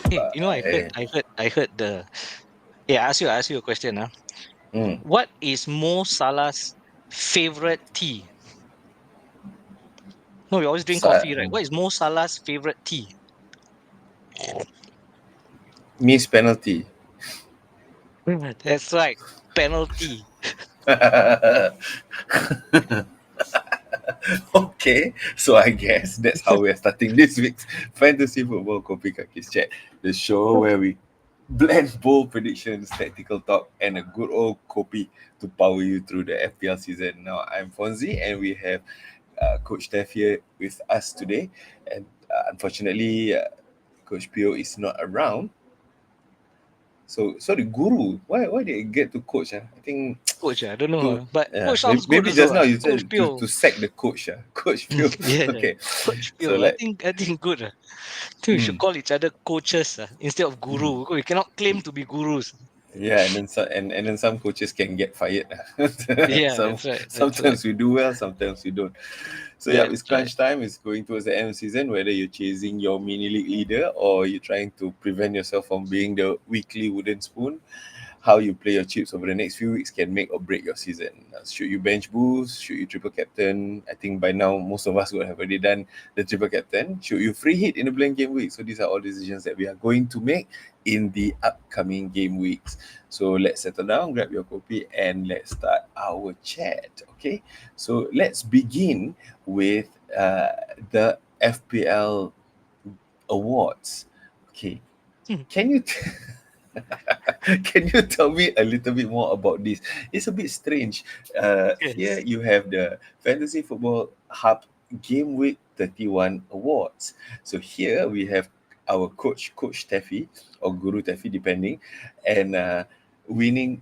Hey, I heard the. Yeah, I ask you a question. Mm. What is Mo Salah's favorite tea? No, we always drink coffee, right? What is Mo Salah's favorite tea? Miss penalty. That's right, penalty. Okay, so I guess that's how we're starting this week's Fantasy Football Kopi Kakis Chat, the show where we blend bold predictions, tactical talk, and a good old kopi to power you through the FPL season. Now, I'm Fonzie, and we have Coach Taff here with us today. And unfortunately, Coach Pio is not around. So, sorry, Guru. Why did I get to coach? I think Coach, I don't know, to but coach maybe, sounds good just also. now you Coach said Pio. to sack the coach. Coach Pio. Yeah, Okay, Coach so Pio. like. I think good. think we should Mm, call each other coaches instead of mm. guru. We cannot claim to be gurus. Yeah, and then and then some coaches can get fired. Yeah, that's right. That's right. Sometimes we do well, sometimes we don't. So yeah, it's That's right. crunch time. It's going towards the end of the season. Whether you're chasing your mini league leader or you're trying to prevent yourself from being the weekly wooden spoon, how you play your chips over the next few weeks can make or break your season. Should you bench boost? Should you triple captain? I think by now most of us would have already done the triple captain. Should you free hit in the blank game week? So these are all decisions that we are going to make in the upcoming game weeks. So let's settle down, grab your copy, and let's start our chat. Okay, so let's begin with the FPL awards. Okay, Hmm. can you can you tell me a little bit more about this? It's a bit strange. Here Yes. you have the Fantasy Football Hub Game Week 31 Awards. So here we have our Coach Taffy or Guru Taffy, depending, and winning,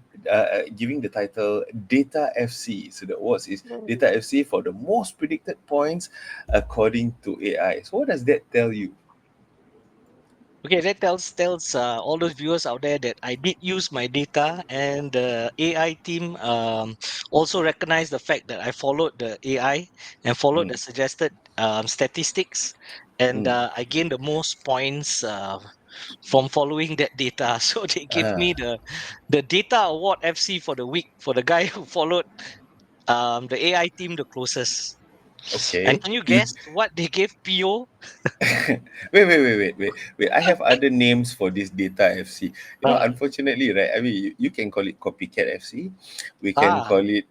giving the title Data FC. So the awards is Data FC for the most predicted points according to AI. So what does that tell you? Okay, that tells all those viewers out there that I did use my data, and the AI team also recognized the fact that I followed the AI and followed Mm, the suggested statistics, and mm. I gained the most points from following that data. So they gave Ah, me the data award FC for the week for the guy who followed the AI team the closest. And okay. can you You guess what they gave PO? wait. I have other names for this data FC. You know, Uh, unfortunately, right? I mean, you can call it copycat FC. We can ah. call it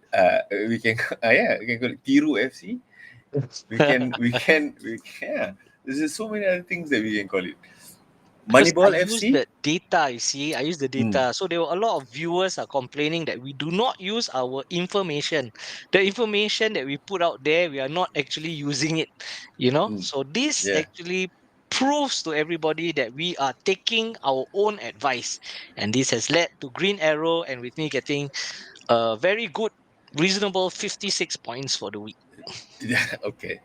we can yeah, we can call it Tiru FC. We can yeah. There's just so many other things that we can call it. Because I Moneyball use FC. the data, you see, I use the Mm, data. So there were a lot of viewers are complaining that we do not use our information. The information that we put out there, we are not actually using it, you know? mm, So this yeah. actually proves to everybody that we are taking our own advice. And this has led to Green Arrow and with me getting a very good, reasonable 56 points for the week. Okay.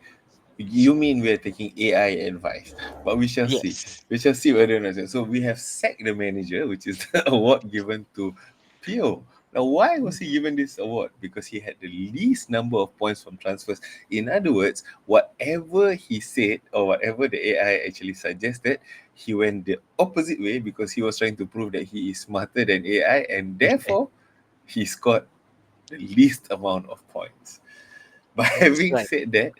You mean we are taking AI advice, but we shall see. Yes. We shall see whether or not. So we have sacked the manager, which is the award given to Pio. Now, why was he given this award? Because he had the least number of points from transfers. In other words, whatever he said or whatever the AI actually suggested, he went the opposite way because he was trying to prove that he is smarter than AI, and therefore he scored the least amount of points. But That's having right. said that,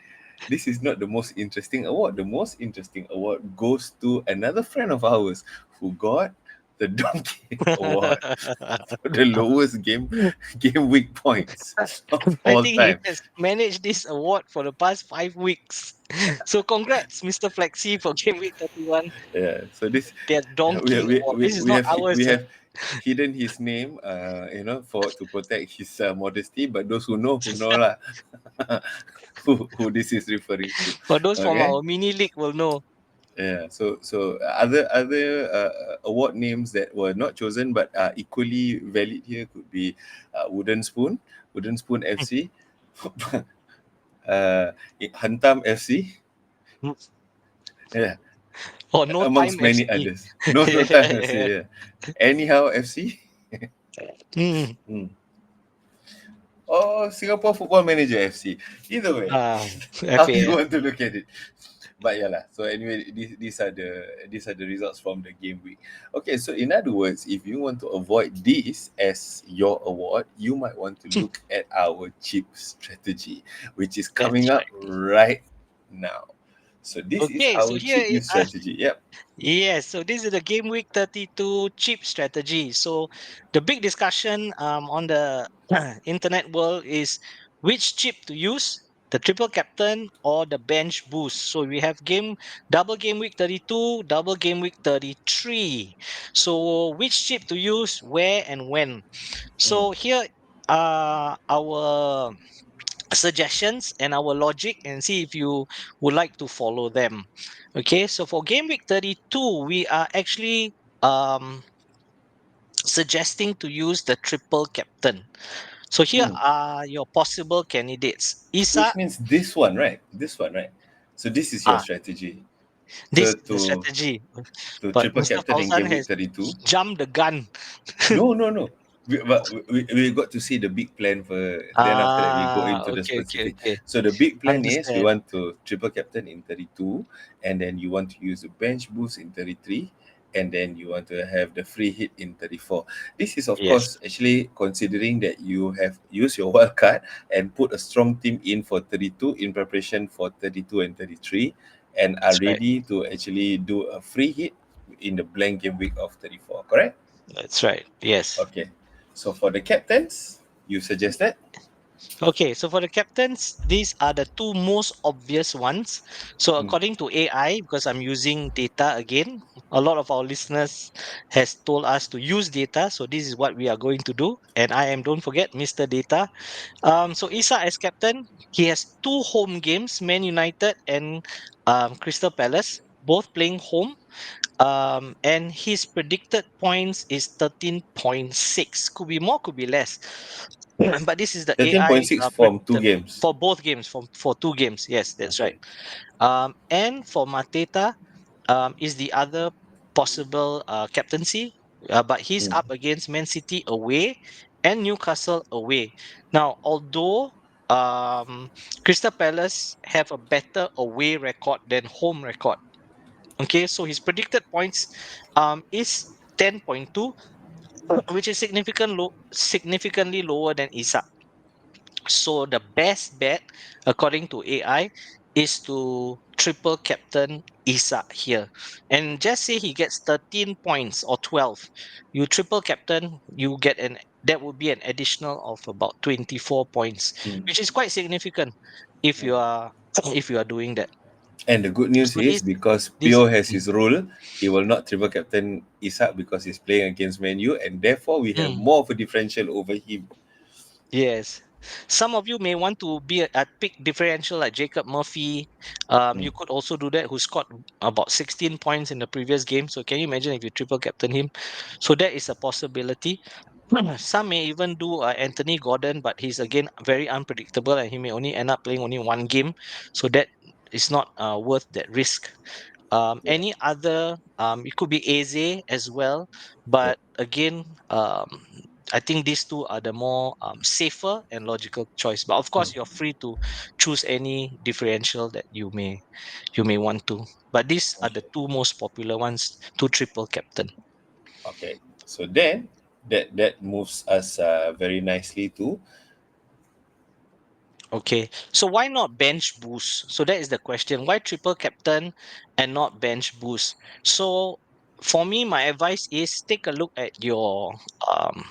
this is not the most interesting award. The most interesting award goes to another friend of ours who got the Donkey Award for the lowest game week points of I all think he time. has managed this award for the past 5 weeks. So congrats, Mr. Flexi, for Game Week 31. Yeah. So this That we donkey award. This is we not have ours. we have hidden his name, for to protect his modesty. But those who know lah, who this is referring to. For those from Okay. our mini league will know. Yeah, so other award names that were not chosen but are equally valid here could be Wooden Spoon FC, uh, Hantam FC, yeah, Or no time amongst many FC. others. No time FC, yeah. Anyhow FC, Hmm. mm. Or Singapore Football Manager FC. Either way, Ah, how you FA. want to look at it. But yeah lah. So anyway, these are the results from the game week. Okay, so in other words, if you want to avoid this as your award, you might want to look at our chip strategy, which is coming That's up right. right now. So this is Okay, so our chip here use strategy. Yep. yes, so this is the game week 32 chip strategy. So the big discussion on the internet world is which chip to use, the triple captain or the bench boost. So we have double game week 32, double game week 33. So which chip to use, where and when. Mm, So here are our suggestions and our logic and see if you would like to follow them. Okay, so for game week 32, we are actually suggesting to use the triple captain. So here mm. are your possible candidates. Isa, Which means this one, right? This one, right? So this is your ah, strategy. this So is the strategy. But triple Mr. captain in Fauzan game week has 32. jumped the gun. No, no, no. We got to see the big plan first. Then after that, we go into the Okay, okay, specific. okay. So the big plan is we Understand. want to triple captain in 32, and then you want to use the bench boost in 33, and then you want to have the free hit in 34. This is, of Yes, course, actually considering that you have used your wild card and put a strong team in for 32 in preparation for 32 and 33, and are that's right. ready to actually do a free hit in the blank game week of 34, correct? That's right. Yes. Okay. So for the captains, you suggested? Okay, so for the captains, these are the two most obvious ones. So Mm, according to AI, because I'm using data again, a lot of our listeners has told us to use data. So this is what we are going to do. And I am, don't forget, Mr. Data. So Isa as captain, he has two home games, Man United and Crystal Palace, both playing home. And his predicted points is 13.6. Could be more, could be less. But this is the AI 13.6 from two games. for both games, for two games. Yes, that's right. Okay. And for Mateta, is the other possible captaincy, but he's Mm, up against Man City away and Newcastle away. Now, although Crystal Palace have a better away record than home record, okay, so his predicted points is 10.2, which is significantly lower than Isak. So the best bet, according to AI, is to triple captain Isak here. And just say he gets 13 points or 12. You triple captain, you get that would be an additional of about 24 points, mm, which is quite significant if mm. you are if you are doing that. And the good news So is because this Pio has his rule, he will not triple captain Isak because he's playing against Man U, and therefore we have mm, more of a differential over him. yes. Some of you may want to be at pick differential like Jacob Murphy. Mm, You could also do that, who scored about 16 points in the previous game. So can you imagine if you triple captain him? So that is a possibility. Some may even do Anthony Gordon, but he's again very unpredictable and he may only end up playing only one game. So that is not worth that risk. yeah, Any other, it could be Eze as well, yeah. but again, I think these two are the more safer and logical choice. But of Mm, course, you're free to choose any differential that you may want to. But these are the okay. two most popular ones to triple captain. Okay. So then that moves us very nicely to Okay, so why not bench boost? So that is the question. Why triple captain and not bench boost? So for me, my advice is um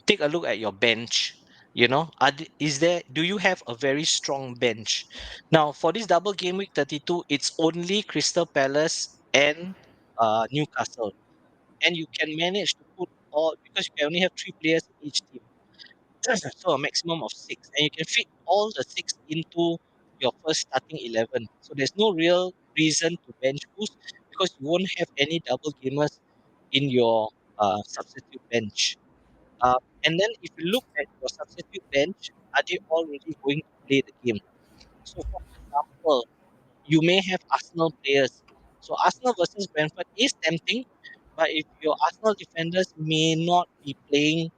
take a look at your bench. You know, do you have a very strong bench? Now for this double game week 32, it's only Crystal Palace and Newcastle, and you can manage to put all because you can only have three players in each team. So a maximum of six, and you can fit all the six into your first starting 11. So there's no real reason to bench boost because you won't have any double gamers in your substitute bench. And then if you look at your substitute bench, are they all really going to play the game? So for example, you may have Arsenal players. So Arsenal versus Brentford is tempting, but if your Arsenal defenders may not be playing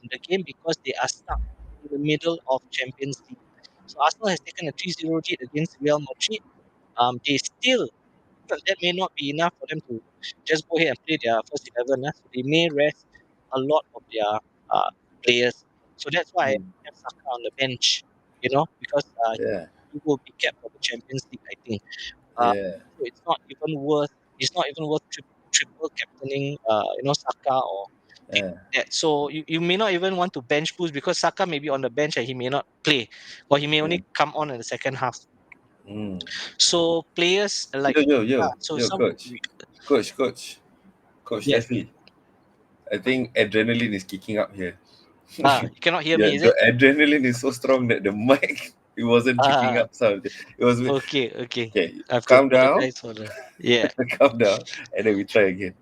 the game because they are stuck in the middle of Champions League. So Arsenal has taken a 3-0 lead against Real Madrid. they still, but that may not be enough for them to just go ahead and play their first 11. So they may rest a lot of their uh, players. So that's why I Mm. have Saka on the bench, because Yeah, he will be kept for the Champions League, I think. Uh, yeah, so it's not even worth triple captaining, Saka or things yeah. like that. So you may not even want to bench boost because Saka may be on the bench and he may not play, or he may only Mm. come on in the second half. Mm. So players like Yo, yo, yo, so yo, some coach, coach yes. Taffy. I think adrenaline is kicking up here. You cannot hear Yeah, me, is the it? adrenaline is so strong that the mic it wasn't picking Ah, up sound. It was okay. okay. I have to Calm down, apologize for the yeah. calm down, and then we try again.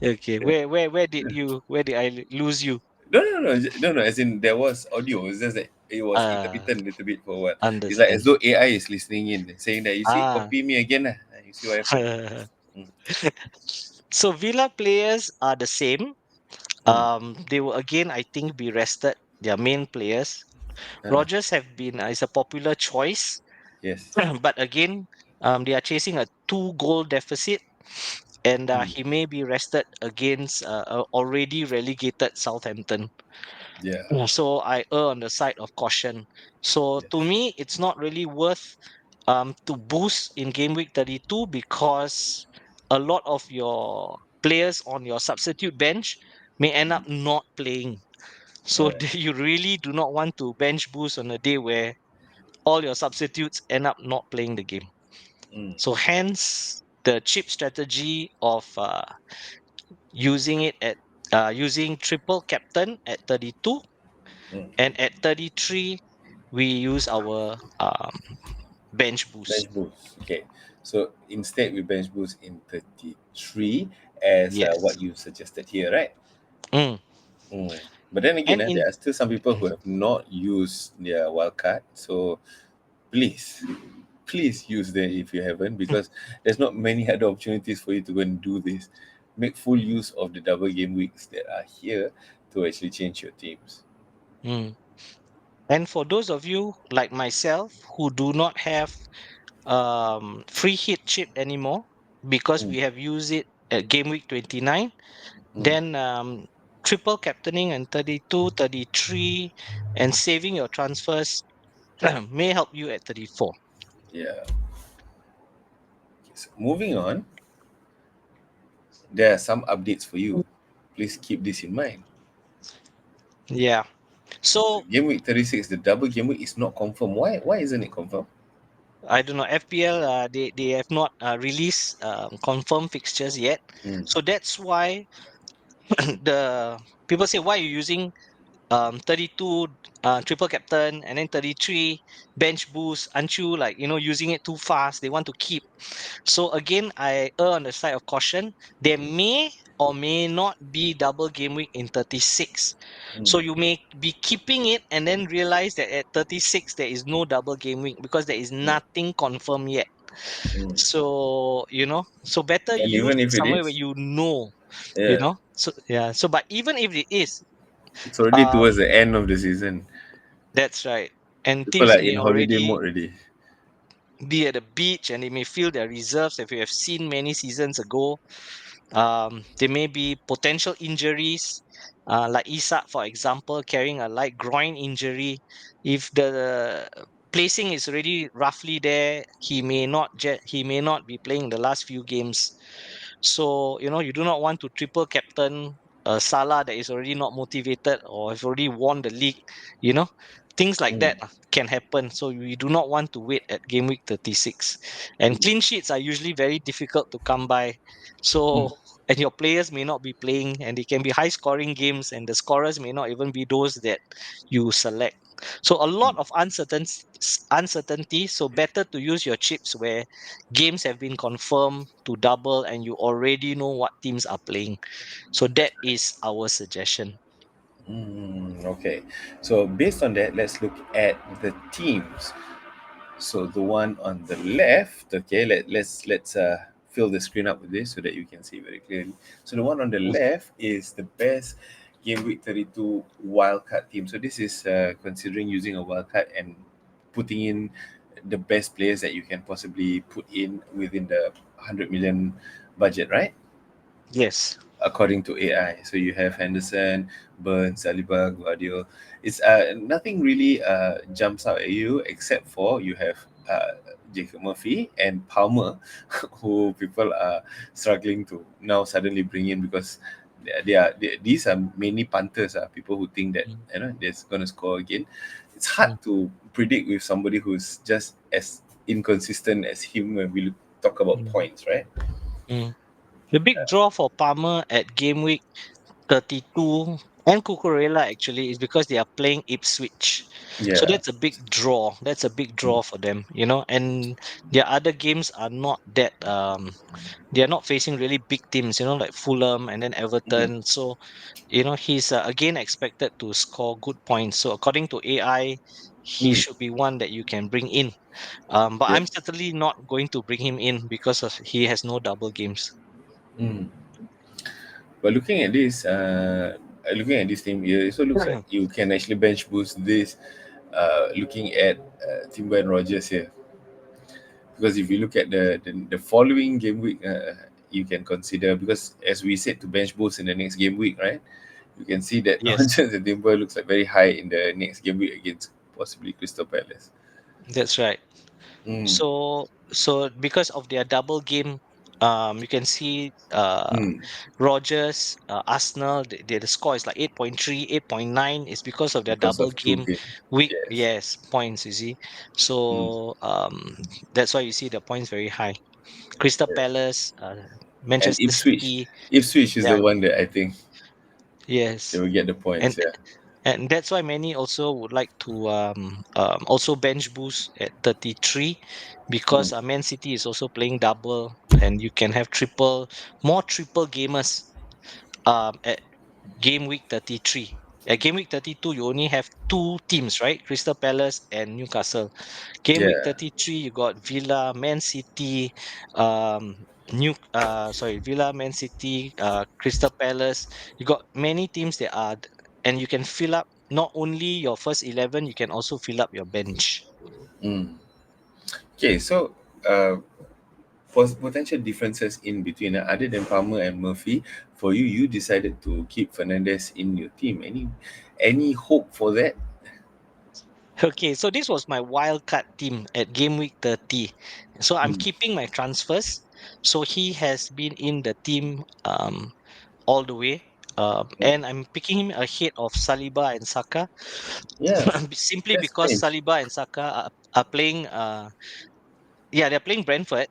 Okay. Where did I lose you? No. As in there was audio. It's just that it was Ah, intermittent a little bit for a while. It's like understand. as though AI is listening in, saying that you see, Ah. copy me again. You see what happened? Mm, So Villa players are the same. mm, They will again, I think, be rested. Their main players. uh, Rogers have been is a popular choice, yes. but again, they are chasing a two-goal deficit, and Mm, he may be rested against a already relegated Southampton. yeah. So I err on the side of caution. So to Yes. me, it's not really worth to boost in game week 32 because a lot of your players on your substitute bench may end up Mm, not playing. So yeah. you really do not want to bench boost on a day where all your substitutes end up not playing the game. Mm, So hence the cheap strategy of using it at using triple captain at 32, mm. and at 33 we use our bench boost. Bench boost. Okay. So instead, we bench boost in 33 as Yes. what you suggested here, right? Mm. Mm. But then again, And in there are still some people who mm, have not used their wildcard. So please, please use them if you haven't, because there's not many other opportunities for you to go and do this. Make full use of the double game weeks that are here to actually change your teams. mm. And for those of you like myself who do not have free hit chip anymore because Mm, we have used it at game week 29, mm, then triple captaining and 32, 33, and saving your transfers may help you at 34. yeah. Okay, so moving on, there are some updates for you. Please keep this in mind. Yeah. The So game week 36, the double game week is not confirmed. Why isn't it confirmed? I don't know, FPL, they have not released confirmed fixtures yet. Mm, So that's why the people say, why are you using 32 triple captain and then 33 bench boost? Aren't you like, using it too fast? They want to keep. So again, I err on the side of caution. There may or may not be double game week in 36. mm, So you may be keeping it and then realize that at 36 there is no double game week because there is mm, nothing confirmed yet. mm. So, so better And use even it if it somewhere where is, you know, yeah, So yeah, so but even if it is, it's already um, towards the end of the season. that's right. And People teams are may in holiday already mode already. be at the beach and they may feel their reserves. If you have seen many seasons ago, there may be potential injuries, like Isak, for example, carrying a light groin injury. If the placing is already roughly there, he may not be playing the last few games. So you do not want to triple captain a Salah that is already not motivated or has already won the league. You know, things like Mm, that can happen. So we do not want to wait at game week 36. And clean sheets are usually very difficult to come by. So mm, and your players may not be playing, and they can be high scoring games, and the scorers may not even be those that you select. So a lot mm, of uncertainty. So better to use your chips where games have been confirmed to double and you already know what teams are playing. So that is our suggestion. okay. So based on that, let's look at the teams. So the one on the left, okay, let's fill the screen up with this so that you can see very clearly. So the one on the left is the best game week 32 wildcard team. So this is considering using a wildcard and putting in the best players that you can possibly put in within the 100 million budget, right? Yes. According to AI. So you have Henderson, Burns, Saliba, Guardiola. It's nothing really jumps out at you except for you have Jacob Murphy and Palmer, who people are struggling to now suddenly bring in because these are mainly punters, people who think that Mm, they're gonna score again. It's mm, hard to predict with somebody who's just as inconsistent as him when we talk about mm, points, right? mm. The big draw for Palmer at game week 32 and Cucurella actually is because they are playing Ipswich. So Yeah. that's a big draw. That's a big draw for them, you know. And their other games are not that they are not facing really big teams, you know, like Fulham and then Mm. Everton. So, you know, he's again expected to score good points. So according to AI, he Mm. should be one that you can bring in. But Yeah. I'm certainly not going to bring him in because of he has no double games. Mm. But looking at this team, it also looks like you can actually bench boost this. Looking at Timber and Rogers here, because if you look at the following game week, you can consider, because as we said to bench boost in the next game week, right? You can see that Yes, Rogers and Timber looks like very high in the next game week against possibly Crystal Palace. that's right. Mm. So because of their double game, you can see Mm. Rogers, Arsenal, the score is like 8.3, 8.9 is because of their Because double of two game games. week, Yes. yes, points, you see. Mm. So that's why you see the points very high. Crystal Yes. Palace, And Manchester Ipswich. City, Ipswich is yeah, the one that I think they yes. will get the And points. Yeah. and that's why many also would like to also bench boost at 33 because Mm. Man City is also playing double and you can have more triple gamers at game week 33. At game week 32, you only have two teams, right? Crystal Palace and Newcastle. Game week Yeah. 33, you got Villa, Man City, um, Villa, Man City, Crystal Palace. You got many teams that are, and you can fill up not only your first 11, you can also fill up your bench. Mm. Okay, so uh, for potential differences in between, other than Palmer and Murphy, for you, you decided to keep Fernandez in your team. Any hope for that? Okay, so this was my wild card team at game week 30. So I'm Mm. keeping my transfers. So he has been in the team all the way. Mm. And I'm picking him ahead of Saliba and Saka Yeah, simply that's because strange. Saliba and Saka are playing yeah, they're playing Brentford.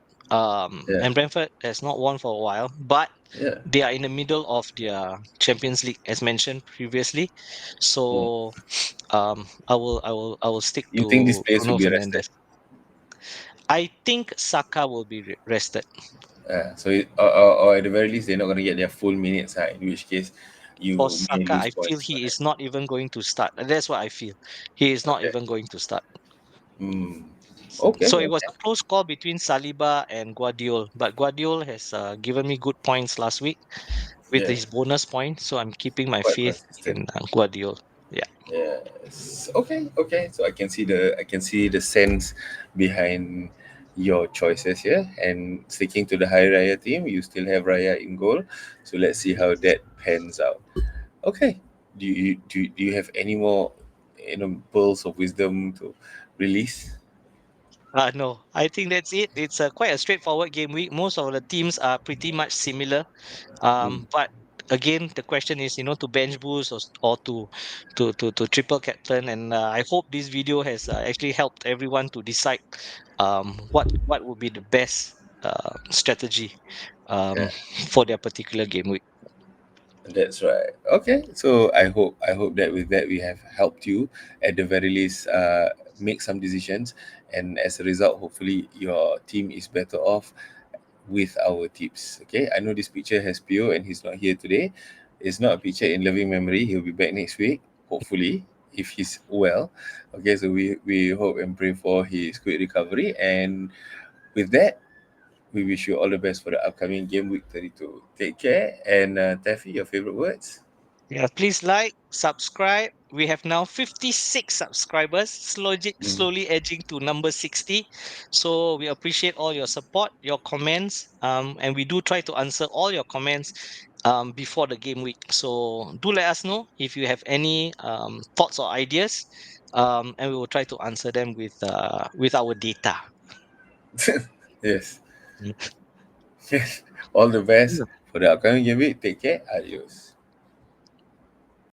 Yeah, And Brentford has not won for a while, but yeah. they are in the middle of their Champions League as mentioned previously. Mm. So I will stick You think these to players will Bruno be rested? Fernandes. I think Saka will be rested So, or at the very least, they're not going to get their full minutes, in which case for you may Saka. lose I feel points for he that. is not even going to start. That's what I feel. He is not Okay. even going to start. Mm. Okay, So it was okay. a close call between Saliba and Guardiola, but Guardiola has given me good points last week with Yeah, his bonus points, so I'm keeping my quite faith consistent. in Guardiola. Yeah. Yes. Okay. Okay. So I can see the sense behind your choices here. And sticking to the Hari Raya team, you still have Raya in goal. So let's see how that pans out. Okay. Do you have any more pearls of wisdom to release? No, I think that's it. It's quite a straightforward game week. Most of the teams are pretty much similar. Mm. But again, the question is, you know, to bench boost or to triple captain. And I hope this video has actually helped everyone to decide what would be the best strategy um, Yeah. for their particular game week. That's right. Okay, so I hope that with that we have helped you at the very least make some decisions, and as a result, hopefully your team is better off with our tips. Okay, I know this picture has Pio and he's not here today. It's not a picture in loving memory. He'll be back next week, hopefully, if he's well. Okay, so we hope and pray for his quick recovery. And with that, we wish you all the best for the upcoming game week 32. Take care. And Taffy, your favorite words? Yeah, please like, subscribe, we have now 56 subscribers, Mm. slowly edging to number 60. So we appreciate all your support, your comments, and we do try to answer all your comments before the game week. So do let us know if you have any thoughts or ideas, and we will try to answer them with our data. Yes. Mm. Yes. All the best Yeah. for the upcoming game week. Take care. Adios.